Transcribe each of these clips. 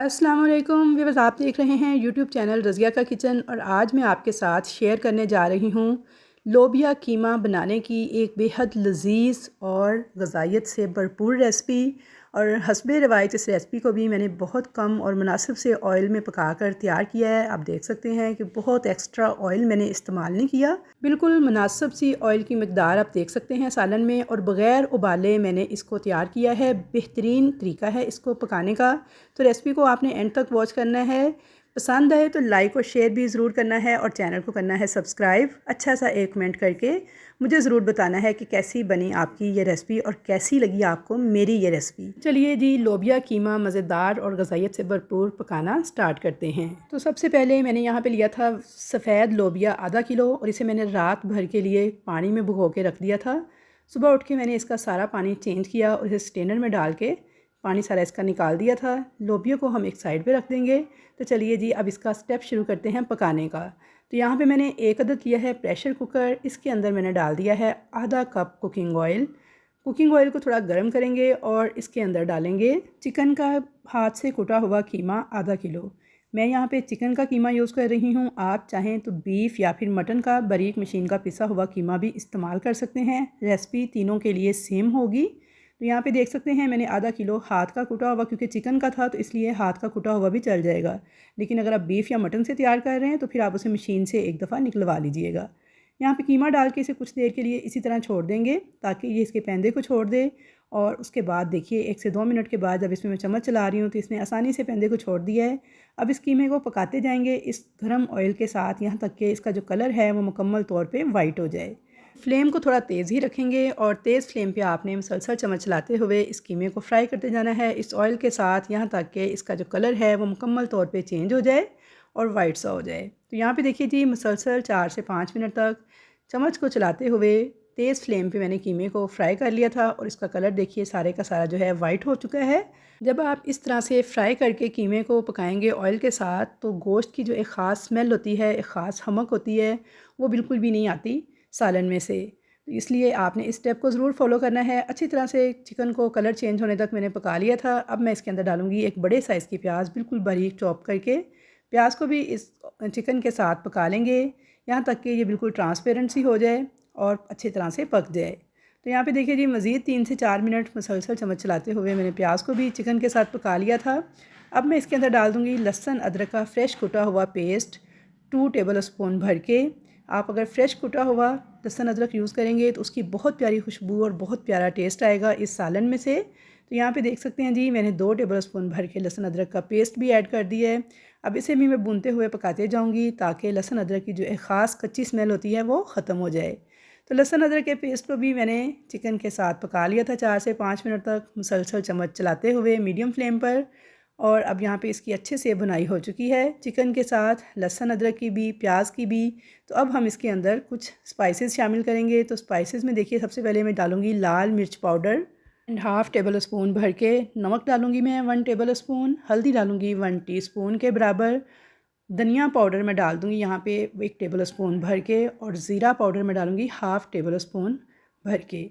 अस्सलाम वालेकुम व्यूअर्स, आप देख रहे हैं यूट्यूब चैनल रज़िया का किचन। और आज मैं आपके साथ शेयर करने जा रही हूँ लोबिया कीमा बनाने की एक बेहद लजीज और गज़ाइयत से भरपूर रेसिपी। और हस्बे रवायत इस रेसिपी को भी मैंने बहुत कम और मुनासिब से ऑयल में पकाकर तैयार किया है। आप देख सकते हैं कि बहुत एक्स्ट्रा ऑयल मैंने इस्तेमाल नहीं किया, बिल्कुल मुनासिब सी ऑयल की मकदार आप देख सकते हैं सालन में। और बग़ैर उबाले मैंने इसको तैयार किया है। बेहतरीन तरीका है इसको पकाने का। तो रेसिपी को आपने एंड तक वॉच करना है। पसंद आए तो लाइक और शेयर भी ज़रूर करना है और चैनल को करना है सब्सक्राइब। अच्छा सा एक कमेंट करके मुझे ज़रूर बताना है कि कैसी बनी आपकी ये रेसिपी और कैसी लगी आपको मेरी ये रेसिपी। चलिए जी, लोबिया कीमा मज़ेदार और गज़ाइयत से भरपूर पकाना स्टार्ट करते हैं। तो सबसे पहले मैंने यहाँ पे लिया था सफ़ेद लोबिया आधा किलो, और इसे मैंने रात भर के लिए पानी में भिगो के रख दिया था। सुबह उठ के मैंने इसका सारा पानी चेंज किया और इसे स्ट्रेनर में डाल के पानी सारा इसका निकाल दिया था। लोबिया को हम एक साइड पे रख देंगे। तो चलिए जी, अब इसका स्टेप शुरू करते हैं पकाने का। तो यहाँ पे मैंने एक अदद लिया है प्रेशर कुकर। इसके अंदर मैंने डाल दिया है आधा cup cooking oil. Cooking oil को थोड़ा गर्म करेंगे और इसके अंदर डालेंगे चिकन का हाथ से कुटा हुआ कीमा आधा किलो। मैं यहाँ पे चिकन का कीमा यूज़ कर रही हूँ। आप चाहें तो बीफ या फिर मटन का बारीक मशीन का पिसा हुआ कीमा भी इस्तेमाल कर सकते हैं। रेसिपी तीनों के लिए सेम होगी। तो यहाँ पे देख सकते हैं मैंने आधा किलो हाथ का कुटा हुआ, क्योंकि चिकन का था तो इसलिए हाथ का कुटा हुआ भी चल जाएगा। लेकिन अगर आप बीफ या मटन से तैयार कर रहे हैं तो फिर आप उसे मशीन से एक दफ़ा निकलवा लीजिएगा। यहाँ पे कीमा डाल के इसे कुछ देर के लिए इसी तरह छोड़ देंगे ताकि ये इसके पैंदे को छोड़ दे। और उसके बाद देखिए 1 से 2 मिनट के बाद जब इसमें मैं चम्मच चला रही हूँ तो इसने आसानी से पैंदे को छोड़ दिया है। अब इस कीमे को पकाते जाएंगे इस गर्म ऑयल के साथ, यहाँ तक कि इसका जो कलर है वो मुकम्मल तौर पे वाइट हो जाए। फ्लेम को थोड़ा तेज़ ही रखेंगे और तेज़ फ्लेम पे आपने मुसलसल चम्मच चलाते हुए इस कीमे को फ्राई करते जाना है इस ऑयल के साथ, यहाँ तक कि इसका जो कलर है वो मुकम्मल तौर पे चेंज हो जाए और वाइट सा हो जाए। तो यहाँ पे देखिए जी, मुसलसल 4 से 5 मिनट तक चम्मच को चलाते हुए तेज़ फ्लेम पे मैंने कीमे को फ्राई कर लिया था और इसका कलर देखिए सारे का सारा जो है वाइट हो चुका है। जब आप इस तरह से फ्राई करके कीमे को पकाएंगे ऑयल के साथ तो गोश्त की जो एक ख़ास स्मेल होती है, एक ख़ास हमक होती है, वो बिल्कुल भी नहीं आती सालन में से। तो इसलिए आपने इस स्टेप को ज़रूर फॉलो करना है। अच्छी तरह से चिकन को कलर चेंज होने तक मैंने पका लिया था। अब मैं इसके अंदर डालूँगी एक बड़े साइज़ की प्याज, बिल्कुल बारीक चॉप करके। प्याज को भी इस चिकन के साथ पका लेंगे यहाँ तक कि ये बिल्कुल ट्रांसपेरेंट सी हो जाए और अच्छी तरह से पक जाए। तो यहाँ पे देखिए जी, मज़ीद 3 से 4 मिनट मुसलसल चम्मच चलाते हुए मैंने प्याज को भी चिकन के साथ पका लिया था। अब मैं इसके अंदर डाल दूँगी लहसुन अदरक का फ्रेश कुटा हुआ पेस्ट 2 टेबल स्पून भर के। आप अगर फ्रेश कुटा हुआ लहसुन अदरक यूज़ करेंगे तो उसकी बहुत प्यारी खुशबू और बहुत प्यारा टेस्ट आएगा इस सालन में से। तो यहाँ पे देख सकते हैं जी, मैंने 2 टेबल स्पून भर के लहसुन अदरक का पेस्ट भी ऐड कर दिया है। अब इसे भी मैं भूनते हुए पकाते जाऊँगी ताकि लहसुन अदरक की जो एक ख़ास कच्ची स्मेल होती है वो ख़त्म हो जाए। तो लहसुन अदरक के पेस्ट को भी मैंने चिकन के साथ पका लिया था 4 से 5 मिनट तक मुसलसल चम्मच चलाते हुए मीडियम फ्लेम पर। और अब यहाँ पे इसकी अच्छे से भुनाई हो चुकी है चिकन के साथ, लहसुन अदरक की भी, प्याज की भी। तो अब हम इसके अंदर कुछ स्पाइसेस शामिल करेंगे। तो स्पाइसेस में देखिए सबसे पहले मैं डालूँगी लाल मिर्च powder and half table spoon भर के। नमक डालूँगी मैं 1 टेबल स्पून, हल्दी डालूँगी 1 टीस्पून के बराबर। धनिया पाउडर मैं डाल दूँगी यहाँ पे 1 टेबल स्पून भर के, और ज़ीरा पाउडर मैं डालूँगी हाफ़ टेबल स्पून भर के।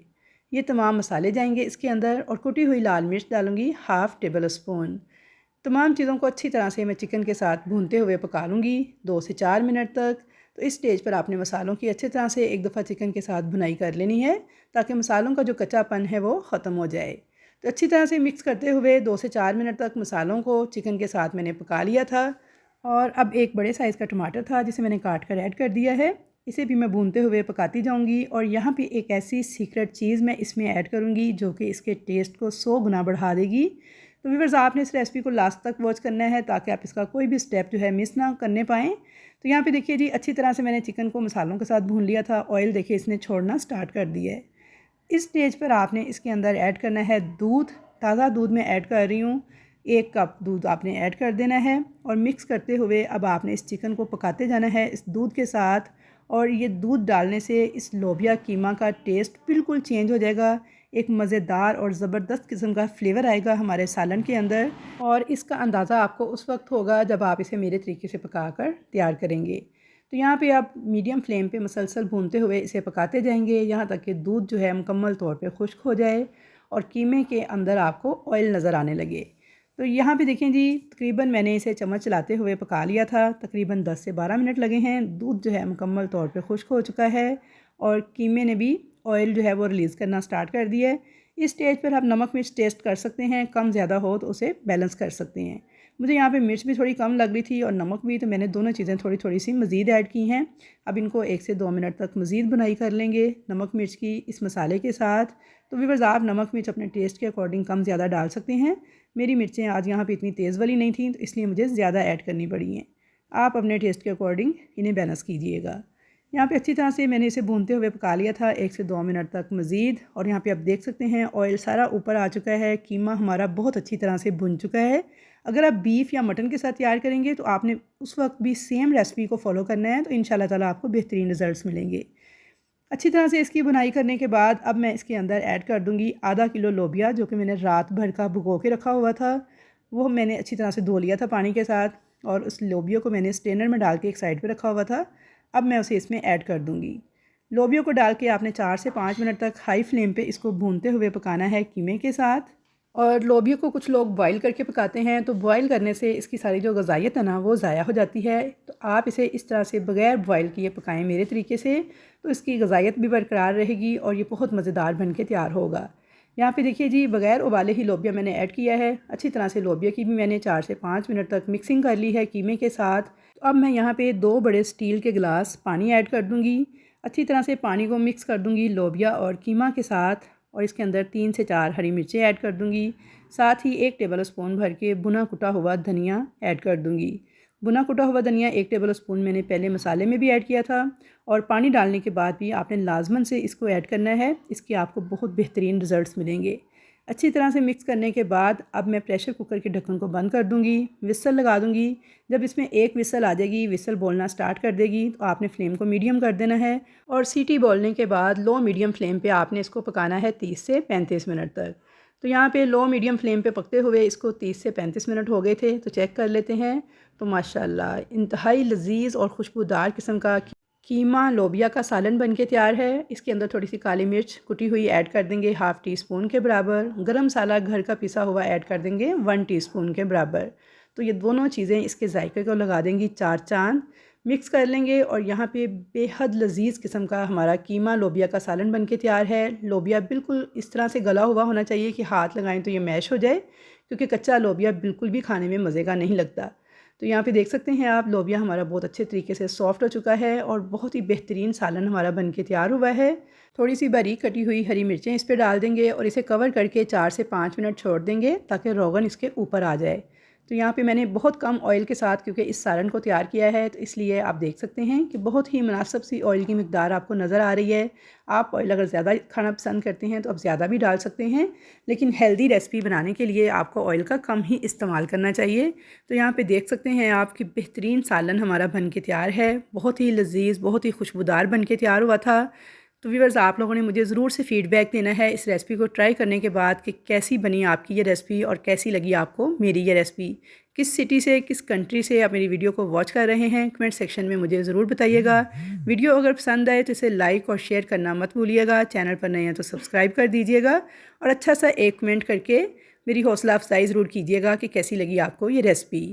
ये तमाम मसाले जाएंगे इसके अंदर। और कुटी हुई लाल मिर्च डालूँगी हाफ़ टेबल स्पून। तमाम चीज़ों को अच्छी तरह से मैं चिकन के साथ भूनते हुए पका लूँगी 2 से 4 मिनट तक। तो इस स्टेज पर आपने मसालों की अच्छी तरह से एक दफ़ा चिकन के साथ भुनाई कर लेनी है ताकि मसालों का जो कच्चापन है वो ख़त्म हो जाए। तो अच्छी तरह से मिक्स करते हुए 2 से 4 मिनट तक मसालों को चिकन के साथ मैंने पका लिया था। और अब एक बड़े साइज़ का टमाटर था जिसे मैंने काट कर ऐड कर दिया है। इसे भी मैं भूनते हुए पकाती जाऊंगी। और यहाँ पे एक ऐसी सीक्रेट चीज़ मैं इसमें ऐड करूँगी जो कि इसके टेस्ट को 100 गुना बढ़ा देगी। तो व्यूअर्स, आपने इस रेसिपी को लास्ट तक वॉच करना है ताकि आप इसका कोई भी स्टेप जो है मिस ना करने पाएँ। तो यहाँ पे देखिए जी, अच्छी तरह से मैंने चिकन को मसालों के साथ भून लिया था। ऑयल देखिए इसने छोड़ना स्टार्ट कर दिया है। इस स्टेज पर आपने इसके अंदर ऐड करना है दूध। ताज़ा दूध मैं ऐड कर रही हूँ, 1 कप दूध आपने ऐड कर देना है। और मिक्स करते हुए अब आपने इस चिकन को पकाते जाना है इस दूध के साथ। और ये दूध डालने से इस लोबिया कीमा का टेस्ट बिल्कुल चेंज हो जाएगा। एक मज़ेदार और ज़बरदस्त किस्म का फ्लेवर आएगा हमारे सालन के अंदर। और इसका अंदाज़ा आपको उस वक्त होगा जब आप इसे मेरे तरीके से पकाकर तैयार करेंगे। तो यहाँ पे आप मीडियम फ्लेम पे मुसलसल भूनते हुए इसे पकाते जाएंगे यहाँ तक कि दूध जो है मुकम्मल तौर पे खुश्क हो जाए और कीमे के अंदर आपको ऑयल नज़र आने लगे। तो यहाँ पे देखें जी, तकरीबन मैंने इसे चम्मच चलाते हुए पका लिया था। तकरीबन 10 से 12 मिनट लगे हैं। दूध जो है मुकम्मल तौर पे खुश्क हो चुका है और कीमे ने भी ऑयल जो है वो रिलीज़ करना स्टार्ट कर दिया है। इस स्टेज पर आप नमक मिर्च टेस्ट कर सकते हैं, कम ज़्यादा हो तो उसे बैलेंस कर सकते हैं। मुझे यहाँ पे मिर्च भी थोड़ी कम लग रही थी और नमक भी, तो मैंने दोनों चीज़ें थोड़ी थोड़ी सी मज़ीद ऐड की हैं। अब इनको 1 से 2 मिनट तक मज़ीद बुनाई कर लेंगे नमक मिर्च की इस मसाले के साथ। तो व्यूअर्स, आप नमक मिर्च अपने टेस्ट के अकॉर्डिंग कम ज़्यादा डाल सकते हैं। मेरी मिर्चें आज यहाँ पे इतनी तेज़ वाली नहीं थी, तो इसलिए मुझे ज़्यादा ऐड करनी पड़ी हैं। आप अपने टेस्ट के अकॉर्डिंग इन्हें बैलेंस कीजिएगा। यहाँ पे अच्छी तरह से मैंने इसे भूनते हुए पका लिया था 1 से 2 मिनट तक मज़ीद। और यहाँ पे आप देख सकते हैं ऑयल सारा ऊपर आ चुका है, कीमा हमारा बहुत अच्छी तरह से भुन चुका है। अगर आप बीफ या मटन के साथ तैयार करेंगे तो आपने उस वक्त भी सेम रेसिपी को फॉलो करना है, तो इंशाल्लाह ताला आपको बेहतरीन रिजल्ट्स मिलेंगे। अच्छी तरह से इसकी बुनाई करने के बाद अब मैं इसके अंदर ऐड कर दूँगी आधा किलो लोबिया, जो कि मैंने रात भर का भिगो के रखा हुआ था। वो मैंने अच्छी तरह से धो लिया था पानी के साथ और उस लोबिया को मैंने स्ट्रेनर में डाल के एक साइड पे रखा हुआ था। अब मैं उसे इसमें ऐड कर दूँगी। लोबिया को डाल के आपने 4 से 5 मिनट तक हाई फ्लेम पे इसको भूनते हुए पकाना है कीमे के साथ। और लोबिया को कुछ लोग बॉईल करके पकाते हैं, तो बॉईल करने से इसकी सारी जो ग़ज़ाइयत है ना वो ज़ाया हो जाती है। तो आप इसे इस तरह से बग़ैर बॉईल किए पकाएं मेरे तरीके से, तो इसकी ग़ज़ाइयत भी बरकरार रहेगी और ये बहुत मज़ेदार बन के तैयार होगा। यहाँ पे देखिए जी, बग़ैर उबाले ही लोबिया मैंने ऐड किया है। अच्छी तरह से लोबिया की भी मैंने 4 से 5 मिनट तक मिक्सिंग कर ली है कीमे के साथ। तो अब मैं यहाँ पे 2 बड़े स्टील के गिलास पानी ऐड कर दूँगी। अच्छी तरह से पानी को मिक्स कर दूँगी लोबिया और कीमा के साथ और इसके अंदर 3 से 4 हरी मिर्चें ऐड कर दूँगी। साथ ही 1 टेबल स्पून भर के भुना कुटा हुआ धनिया ऐड कर दूँगी। भुना कुटा हुआ धनिया 1 टेबल स्पून मैंने पहले मसाले में भी ऐड किया था और पानी डालने के बाद भी आपने लाजमन से इसको ऐड करना है। इसके आपको बहुत बेहतरीन रिज़ल्ट्स मिलेंगे। अच्छी तरह से मिक्स करने के बाद अब मैं प्रेशर कुकर के ढक्कन को बंद कर दूँगी, विसल लगा दूँगी। जब इसमें एक विसल आ जाएगी, विसल बोलना स्टार्ट कर देगी, तो आपने फ्लेम को मीडियम कर देना है और सीटी बोलने के बाद लो मीडियम फ्लेम पे आपने इसको पकाना है 30 से 35 मिनट तक। तो यहाँ पे लो मीडियम फ्लेम पे पकते हुए इसको 30 से 35 मिनट हो गए थे, तो चेक कर लेते हैं। तो माशाल्लाह इंतहाई लजीज और खुशबूदार किस्म का कीमा लोबिया का सालन बन के तैयार है। इसके अंदर थोड़ी सी काली मिर्च कुटी हुई ऐड कर देंगे 1/2 टीस्पून के बराबर। गरम मसाला घर का पिसा हुआ ऐड कर देंगे 1 टीस्पून के बराबर। तो ये दोनों चीज़ें इसके जायके को लगा देंगी 4 चांद। मिक्स कर लेंगे और यहाँ पे बेहद लजीज किस्म का हमारा कीमा लोबिया का सालन बन के तैयार है। लोबिया बिल्कुल इस तरह से गला हुआ होना चाहिए कि हाथ लगाएं तो ये मैश हो जाए, क्योंकि कच्चा लोबिया बिल्कुल भी खाने में मज़े का नहीं लगता। तो यहाँ पे देख सकते हैं आप, लोबिया हमारा बहुत अच्छे तरीके से सॉफ्ट हो चुका है और बहुत ही बेहतरीन सालन हमारा बन के तैयार हुआ है। थोड़ी सी बारीक कटी हुई हरी मिर्चें इस पर डाल देंगे और इसे कवर करके 4 से 5 मिनट छोड़ देंगे ताकि रोगन इसके ऊपर आ जाए। तो यहाँ पे मैंने बहुत कम ऑयल के साथ, क्योंकि इस सालन को तैयार किया है, तो इसलिए आप देख सकते हैं कि बहुत ही मुनासिब सी ऑयल की मिकदार आपको नज़र आ रही है। आप ऑयल अगर ज़्यादा खाना पसंद करते हैं तो आप ज़्यादा भी डाल सकते हैं, लेकिन हेल्दी रेसिपी बनाने के लिए आपको ऑयल का कम ही इस्तेमाल करना चाहिए। तो यहाँ पे देख सकते हैं आप कि बेहतरीन सालन हमारा बन के तैयार है। बहुत ही लजीज, बहुत ही खुशबूदार बन के तैयार हुआ था। तो व्यूअर्स, आप लोगों ने मुझे ज़रूर से फ़ीडबैक देना है इस रेसिपी को ट्राई करने के बाद कि कैसी बनी आपकी ये रेसिपी और कैसी लगी आपको मेरी ये रेसिपी। किस सिटी से, किस कंट्री से आप मेरी वीडियो को वॉच कर रहे हैं, कमेंट सेक्शन में मुझे ज़रूर बताइएगा। वीडियो अगर पसंद आए तो इसे लाइक और शेयर करना मत भूलिएगा। चैनल पर नए हैं तो सब्सक्राइब कर दीजिएगा और अच्छा सा एक कमेंट करके मेरी हौसला अफजाई ज़रूर कीजिएगा कि कैसी लगी आपको ये रेसिपी।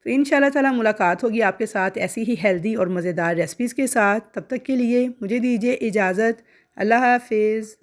तो इंशाल्लाह ताला मुलाकात होगी आपके साथ ऐसी ही हेल्दी और मज़ेदार रेसिपीज़ के साथ। तब तक के लिए मुझे दीजिए इजाज़त। अल्लाह हाफ़िज़।